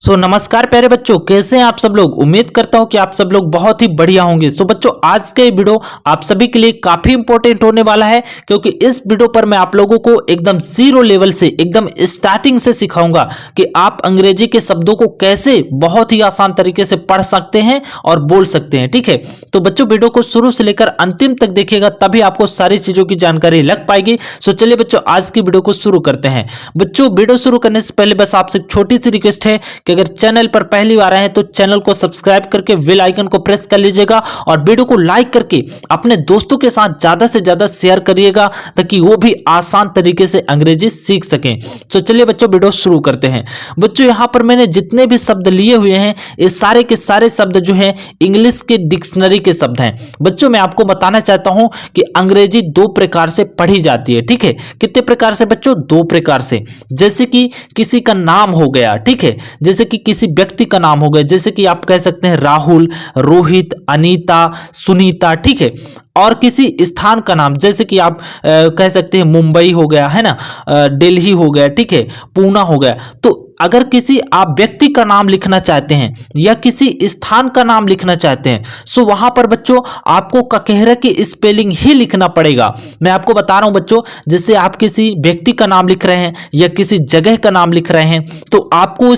नमस्कार प्यारे बच्चों, कैसे हैं आप सब लोग। उम्मीद करता हूं कि आप सब लोग बहुत ही बढ़िया होंगे। बच्चों, आज का ये वीडियो आप सभी के लिए काफी इंपॉर्टेंट होने वाला है, क्योंकि इस वीडियो पर मैं आप लोगों को एकदम जीरो लेवल से, एकदम स्टार्टिंग से सिखाऊंगा कि आप अंग्रेजी के शब्दों को कैसे बहुत ही आसान तरीके से पढ़ सकते हैं और बोल सकते हैं। ठीक है, तो बच्चों वीडियो को शुरू से लेकर अंतिम तक देखिएगा, तभी आपको सारी चीजों की जानकारी लग पाएगी। चलिए बच्चों, आज की वीडियो को शुरू करते हैं। बच्चों, वीडियो शुरू करने से पहले बस आपसे एक छोटी सी रिक्वेस्ट है कि अगर चैनल पर पहली बार आए हैं तो चैनल को सब्सक्राइब करके बेल आइकन को प्रेस कर लीजिएगा और वीडियो को लाइक करके अपने दोस्तों के साथ ज्यादा से ज्यादा शेयर करिएगा, ताकि वो भी आसान तरीके से अंग्रेजी सीख सकें। तो चलिए बच्चों, वीडियो शुरू करते हैं। बच्चों, यहां पर मैंने जितने भी शब्द लिए हुए हैं, ये सारे के सारे शब्द जो हैं इंग्लिश के डिक्शनरी के शब्द हैं। बच्चों, मैं आपको बताना चाहता हूं कि अंग्रेजी दो प्रकार से पढ़ी जाती है। ठीक है, कितने प्रकार से बच्चों? दो प्रकार से। जैसे कि किसी का नाम हो गया, ठीक है, जैसे कि किसी व्यक्ति का नाम हो गया, जैसे कि आप कह सकते हैं राहुल, रोहित, अनीता, सुनीता। ठीक है, और किसी स्थान का नाम, जैसे कि आप कह सकते हैं मुंबई हो गया, है ना, दिल्ली हो गया, ठीक है, पूना हो गया। तो अगर किसी आप व्यक्ति का नाम लिखना चाहते हैं या किसी स्थान का नाम लिखना चाहते हैं, सो वहां पर बच्चों आपको ककेहरा की स्पेलिंग ही लिखना पड़ेगा। मैं आपको बता रहा हूं बच्चों, जैसे आप किसी व्यक्ति का नाम लिख रहे हैं या किसी जगह का नाम लिख रहे हैं, तो आपको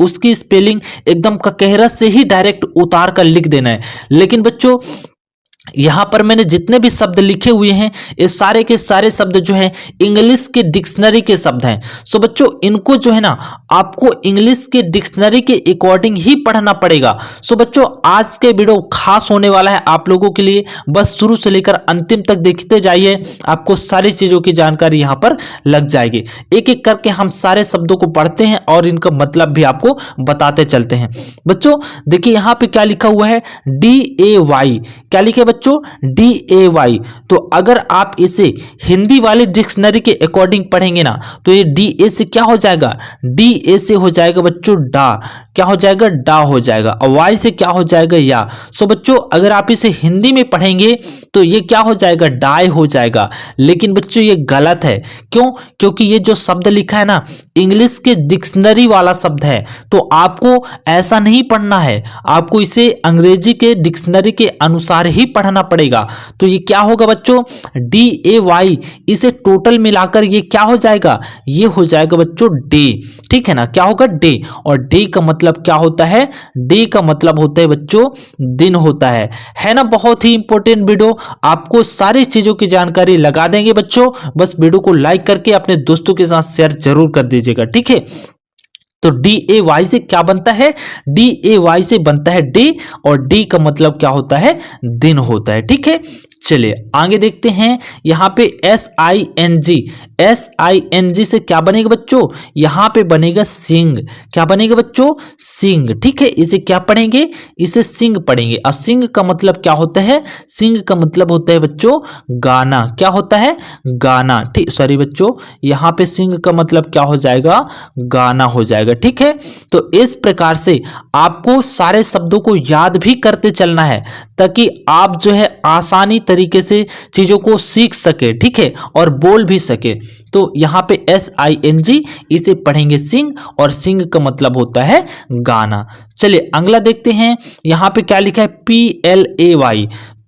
उसकी स्पेलिंग एकदम ककेहरा से ही डायरेक्ट उतार कर लिख देना है। लेकिन बच्चों, यहां पर मैंने जितने भी शब्द लिखे हुए हैं, ये सारे के सारे शब्द जो हैं इंग्लिश के डिक्शनरी के शब्द हैं। सो बच्चों, इनको जो है ना आपको इंग्लिश के डिक्शनरी के अकॉर्डिंग ही पढ़ना पड़ेगा। सो बच्चों, आज के वीडियो खास होने वाला है आप लोगों के लिए। बस शुरू से लेकर अंतिम तक देखते जाइए, आपको सारी चीजों की जानकारी यहां पर लग जाएगी। एक एक करके हम सारे शब्दों को पढ़ते हैं और इनका मतलब भी आपको बताते चलते हैं। बच्चों देखिए, यहां पे क्या लिखा हुआ है, DAY। क्या लिखे बच्चों? DAY। तो अगर आप इसे हिंदी वाले डिक्शनरी के अकॉर्डिंग पढ़ेंगे ना, तो ये DA से क्या हो जाएगा? DA से हो जाएगा बच्चों डा। क्या हो जाएगा? डा हो जाएगा। और वाई से क्या हो जाएगा? या। सो बच्चों, अगर आप इसे हिंदी में पढ़ेंगे तो ये क्या हो जाएगा? डाई हो जाएगा। लेकिन बच्चों, ये गलत है। क्यों? क्योंकि ये जो शब्द लिखा है ना, इंग्लिश के डिक्शनरी वाला शब्द है, तो आपको ऐसा नहीं पढ़ना है, आपको इसे अंग्रेजी के डिक्शनरी के अनुसार ही पढ़ना पड़ेगा। तो ये क्या होगा बच्चों? DAY। इसे टोटल मिलाकर ये क्या हो जाएगा? ये हो जाएगा बच्चों डे। ठीक है ना, क्या होगा? डे। और डे का मतलब क्या होता है? डे का मतलब होता है बच्चों दिन होता है ना। बहुत ही इंपॉर्टेंट वीडियो, आपको सारी चीजों की जानकारी लगा देंगे बच्चों। बस वीडियो को लाइक करके अपने दोस्तों के साथ शेयर जरूर कर दीजिएगा। ठीक है, तो DAY से क्या बनता है? DAY से बनता है डे, और डे का मतलब क्या होता है? दिन होता है। ठीक है, चलिए आगे देखते हैं। यहां पे SING से क्या बनेगा बच्चों? यहां पे बनेगा सिंग। क्या बनेगा बच्चों? सिंग। ठीक है, इसे क्या पढ़ेंगे? इसे सिंग पढ़ेंगे। और सिंग का मतलब क्या होता है? सिंग का मतलब होता है बच्चों गाना। क्या होता है? गाना। ठीक, सॉरी बच्चों, यहां पे सिंग का मतलब क्या हो जाएगा? गाना हो जाएगा। ठीक है, तो इस प्रकार से आपको सारे शब्दों को याद भी करते चलना है, ताकि आप जो है आसानी तरीके से चीजों को सीख सके। ठीक है, और बोल भी सके। तो यहां पे SING, इसे पढ़ेंगे सिंग, और सिंग का मतलब होता है गाना। चलिए अगला देखते हैं। यहां पे क्या लिखा है?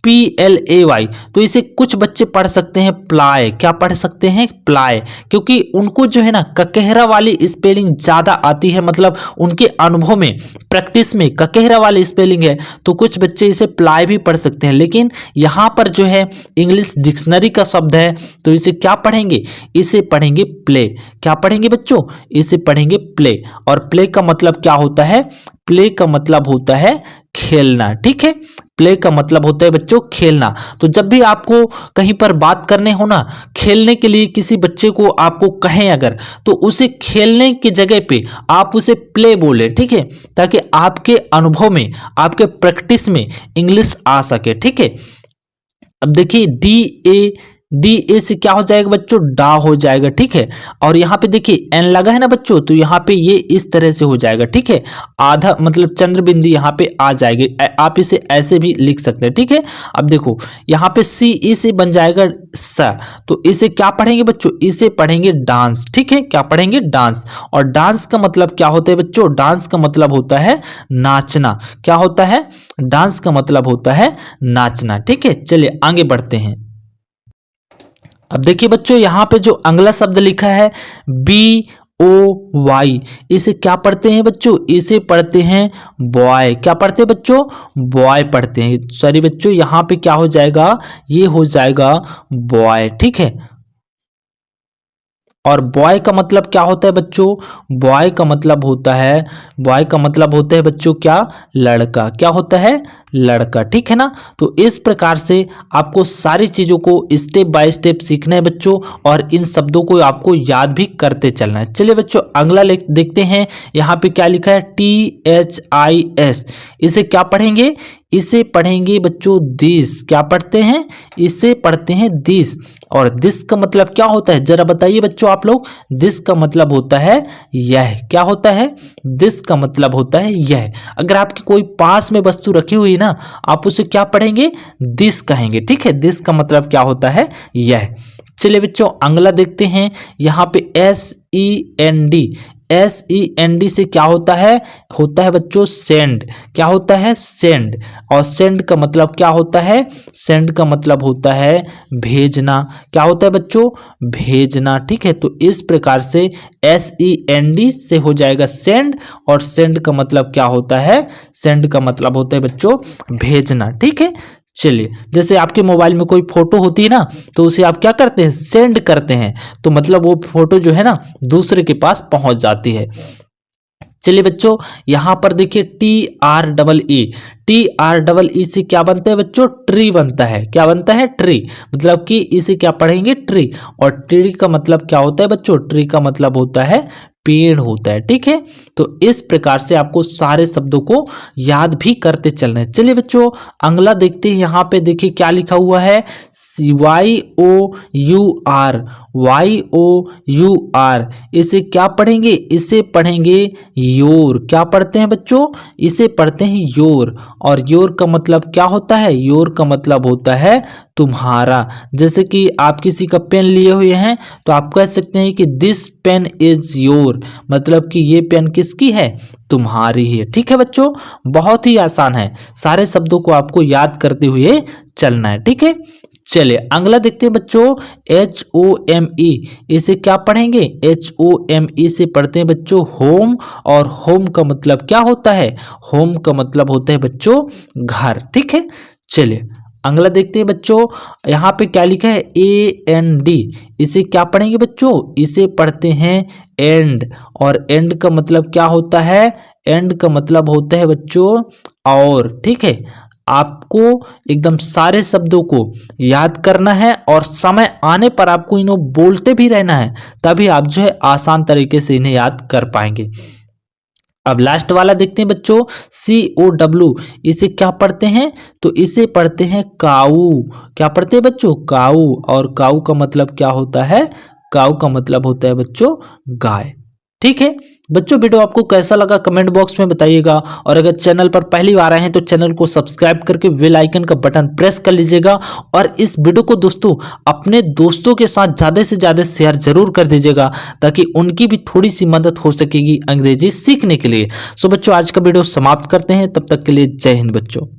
PLAY। तो इसे कुछ बच्चे पढ़ सकते हैं प्लाय। क्या पढ़ सकते हैं? प्लाय। क्योंकि उनको जो है ना ककेहरा वाली स्पेलिंग ज्यादा आती है, मतलब उनके अनुभव में, प्रैक्टिस में ककेहरा वाली स्पेलिंग है, तो कुछ बच्चे इसे प्लाय भी पढ़ सकते हैं। लेकिन यहाँ पर जो है इंग्लिश डिक्शनरी का शब्द है, तो इसे क्या पढ़ेंगे? इसे पढ़ेंगे प्ले। क्या पढ़ेंगे बच्चों? इसे पढ़ेंगे प्ले। और प्ले का मतलब क्या होता है? प्ले का मतलब होता है खेलना। ठीक है, प्ले का मतलब होता है बच्चों खेलना। तो जब भी आपको कहीं पर बात करने हो ना, खेलने के लिए किसी बच्चे को आपको कहें अगर, तो उसे खेलने की जगह पे आप उसे प्ले बोले। ठीक है, ताकि आपके अनुभव में, आपके प्रैक्टिस में इंग्लिश आ सके। ठीक है, अब देखिए डी ए से क्या हो जाएगा बच्चों, डा हो जाएगा, ठीक है। और यहाँ पे देखिए एन लगा है ना बच्चों, तो यहाँ पे ये इस तरह से हो जाएगा, ठीक है। आधा मतलब चंद्र बिंदु यहाँ पे आ जाएगी, आप इसे ऐसे भी लिख सकते हैं, ठीक है। अब देखो यहाँ पे सी ई से बन जाएगा स, तो इसे क्या पढ़ेंगे बच्चों, इसे पढ़ेंगे डांस, ठीक है। क्या पढ़ेंगे, डांस। और डांस का मतलब क्या होता है बच्चों, डांस का मतलब होता है नाचना। क्या होता है, डांस का मतलब होता है नाचना, ठीक है। चलिए आगे बढ़ते हैं। अब देखिए बच्चों यहाँ पे जो अगला शब्द लिखा है बी ओ वाई, इसे क्या पढ़ते हैं बच्चों, इसे पढ़ते हैं बॉय। क्या पढ़ते हैं बच्चों, बॉय पढ़ते हैं। सॉरी बच्चों यहाँ पे क्या हो जाएगा, ये हो जाएगा बॉय, ठीक है। और बॉय का मतलब क्या होता है बच्चों, बॉय का मतलब होता है, बॉय का मतलब होता है बच्चों क्या, लड़का। क्या होता है, लड़का, ठीक है ना। तो इस प्रकार से आपको सारी चीजों को स्टेप बाय स्टेप सीखना है बच्चों, और इन शब्दों को आपको याद भी करते चलना है। चलिए बच्चों अगला देखते हैं। यहाँ पे क्या लिखा है, THIS, इसे क्या पढ़ेंगे, इसे पढ़ेंगे बच्चों दिस। क्या पढ़ते हैं, इसे पढ़ते हैं दिस। और दिस का मतलब क्या होता है, जरा बताइए बच्चों आप लोग। दिस का मतलब होता है यह। क्या होता है, दिस का मतलब होता है यह। अगर आपकी कोई पास में वस्तु रखी हुई ना, आप उसे क्या पढ़ेंगे, दिस कहेंगे, ठीक है। दिस का मतलब क्या होता है, यह। चलिए बच्चों अगला देखते हैं। यहाँ पे SEND, SEND से क्या होता है बच्चों सेंड। क्या होता है, सेंड। और सेंड का मतलब क्या होता है, सेंड का मतलब होता है भेजना। क्या होता है बच्चों, भेजना, ठीक है। तो इस प्रकार से SEND से हो जाएगा सेंड, और सेंड का मतलब क्या होता है, सेंड का मतलब होता है बच्चों भेजना, ठीक है। चलिए जैसे आपके मोबाइल में कोई फोटो होती है ना, तो उसे आप क्या करते हैं, सेंड करते हैं, तो मतलब वो फोटो जो है ना दूसरे के पास पहुंच जाती है। चलिए बच्चों यहाँ पर देखिए TREE से क्या बनता है बच्चों, ट्री बनता है। क्या बनता है, ट्री। मतलब कि इसे क्या पढ़ेंगे, ट्री। और ट्री का मतलब क्या होता है बच्चों, ट्री का मतलब होता है पेड़ होता है, ठीक है। तो इस प्रकार से आपको सारे शब्दों को याद भी करते चलना है। चलिए बच्चों अगला देखते हैं। यहाँ पे देखिए क्या लिखा हुआ है, YOUR, इसे क्या पढ़ेंगे, इसे पढ़ेंगे योर। क्या पढ़ते हैं बच्चों, इसे पढ़ते हैं योर। और योर का मतलब क्या होता है, योर का मतलब होता है तुम्हारा। जैसे कि आप किसी का पेन लिए हुए हैं, तो आप कह सकते हैं कि दिस पेन इज योर, मतलब कि ये पेन किसकी है, तुम्हारी है, ठीक है बच्चों। बहुत ही आसान है, सारे शब्दों को आपको याद करते हुए चलना है, ठीक है। चलिए अगला देखते हैं बच्चों, HOME, इसे क्या पढ़ेंगे, HOME से पढ़ते हैं बच्चों होम। और होम का मतलब क्या होता है, होम का मतलब होता है बच्चों घर, ठीक है। चलिए अगला देखते हैं बच्चों। यहाँ पे क्या लिखा है, AND, इसे क्या पढ़ेंगे बच्चों, इसे पढ़ते हैं एंड। और एंड का मतलब क्या होता है, एंड का मतलब होता है बच्चों और, ठीक है। आपको एकदम सारे शब्दों को याद करना है, और समय आने पर आपको इन्हें बोलते भी रहना है, तभी आप जो है आसान तरीके से इन्हें याद कर पाएंगे। अब लास्ट वाला देखते हैं बच्चों, COW, इसे क्या पढ़ते हैं, तो इसे पढ़ते हैं काऊ। क्या पढ़ते हैं बच्चों, काऊ। और काऊ का मतलब क्या होता है, काऊ का मतलब होता है बच्चों गाय, ठीक है। बच्चों वीडियो आपको कैसा लगा कमेंट बॉक्स में बताइएगा, और अगर चैनल पर पहली बार आए हैं तो चैनल को सब्सक्राइब करके बेल आइकन का बटन प्रेस कर लीजिएगा। और इस वीडियो को दोस्तों अपने दोस्तों के साथ ज़्यादा से ज़्यादा शेयर जरूर कर दीजिएगा, ताकि उनकी भी थोड़ी सी मदद हो सकेगी अंग्रेजी सीखने के लिए। सो बच्चों आज का वीडियो समाप्त करते हैं, तब तक के लिए जय हिंद बच्चों।